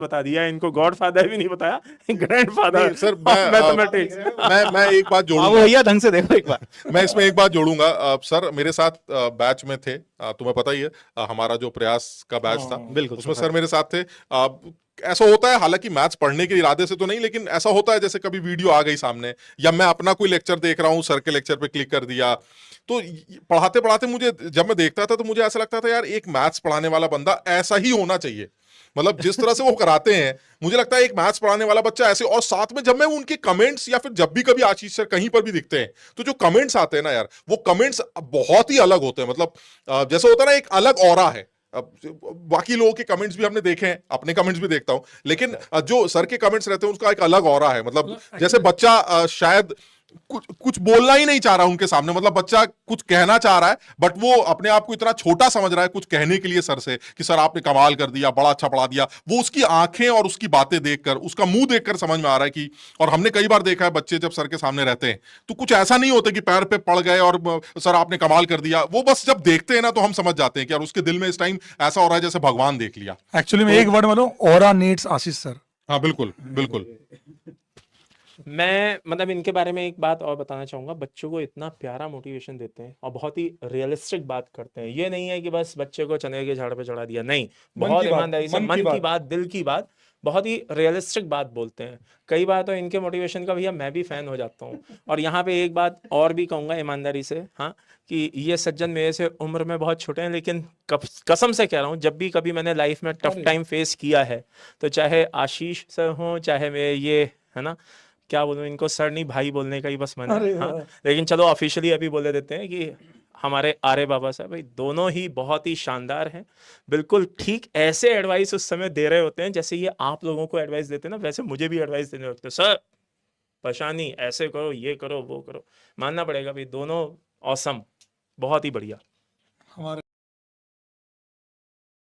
बता दिया, इनको गॉड फादर भी नहीं बताया, ग्रैंड फादर नहीं सर, मैथमेटिक्स। मैं एक बात वो जोड़ूंगा। भैया ढंग से देखो एक बार। मैं इसमें एक बात जोड़ूंगा। सर मेरे साथ बैच में थे, तुम्हें पता ही है, हमारा जो प्रयास का बैच था, बिल्कुल उसमें सर। सर मेरे साथ थे। ऐसा होता है, हालांकि मैथ्स पढ़ने के इरादे से तो नहीं, लेकिन ऐसा होता है जैसे कभी वीडियो आ गई सामने, या मैं अपना कोई लेक्चर देख रहा हूँ, सर के लेक्चर पे क्लिक कर दिया, तो पढ़ाते पढ़ाते मुझे, जब मैं देखता था तो मुझे ऐसा लगता था यार एक मैथ्स पढ़ाने वाला बंदा ऐसा ही होना चाहिए। मतलब जिस तरह से वो कराते हैं, मुझे लगता है एक मैथ्स पढ़ाने वाला बच्चा ऐसे। और साथ में जब मैं उनके कमेंट्स, या फिर जब भी कभी आशीष सर कहीं पर भी दिखते हैं, तो जो कमेंट्स आते हैं ना यार, वो कमेंट्स बहुत ही अलग होते हैं। मतलब जैसे होता है ना, एक अलग ऑरा है। अब बाकी लोगों के कमेंट्स भी हमने देखे हैं, अपने कमेंट्स भी देखता हूं, लेकिन जो सर के कमेंट्स रहते हैं उसका एक अलग ऑरा है। मतलब जैसे बच्चा शायद कुछ बोलना ही नहीं चाह रहा उनके सामने, मतलब बच्चा कुछ कहना चाह रहा है, बट वो अपने आप को इतना छोटा समझ रहा है कुछ कहने के लिए सर से, कि सर आपने कमाल कर दिया, बड़ा अच्छा पढ़ा दिया। वो उसकी आंखें और उसकी बातें देखकर, उसका मुंह देखकर समझ में आ रहा है कि। और हमने कई बार देखा है बच्चे जब सर के सामने रहते हैं तो कुछ ऐसा नहीं होता कि पैर पे पड़ गए और सर आपने कमाल कर दिया। वो बस जब देखते हैं ना तो हम समझ जाते हैं कि यार उसके दिल में इस टाइम ऐसा हो रहा है जैसे भगवान देख लिया। एक्चुअली में एक वर्ड मालूम, ऑरा नीड्स आशीष सर। हाँ बिल्कुल बिल्कुल। मैं मतलब इनके बारे में एक बात और बताना चाहूंगा, बच्चों को इतना प्यारा मोटिवेशन देते हैं और बहुत ही रियलिस्टिक बात करते हैं। ये नहीं है कि बस बच्चे को चने के झाड़ पे चढ़ा दिया, नहीं, बहुत ईमानदारी से मन की बात, दिल की बात, बहुत ही रियलिस्टिक बात बोलते हैं। कई बार तो इनके मोटिवेशन का भैया मैं भी फैन हो जाता हूँ। और यहाँ पे एक बात और भी कहूंगा ईमानदारी से, हाँ, कि ये सज्जन मेरे से उम्र में बहुत छोटे हैं, लेकिन कसम से कह रहा हूँ, जब भी कभी मैंने लाइफ में टफ टाइम फेस किया है, तो चाहे आशीष सर हो, चाहे मेरे ये, है ना, क्या बोलूं इनको, सर नहीं भाई बोलने का ही बस मन है, हाँ, लेकिन चलो ऑफिशियली अभी बोले देते हैं कि हमारे आर्य बाबा साहब भाई दोनों ही बहुत ही शानदार हैं। बिल्कुल ठीक ऐसे एडवाइस उस समय दे रहे होते हैं जैसे ये आप लोगों को एडवाइस देते हैं ना, वैसे मुझे भी एडवाइस देने होते हैं, सर परेशानी ऐसे करो, ये करो, वो करो। मानना पड़ेगा भाई, दोनों ऑसम, बहुत ही बढ़िया। हमारे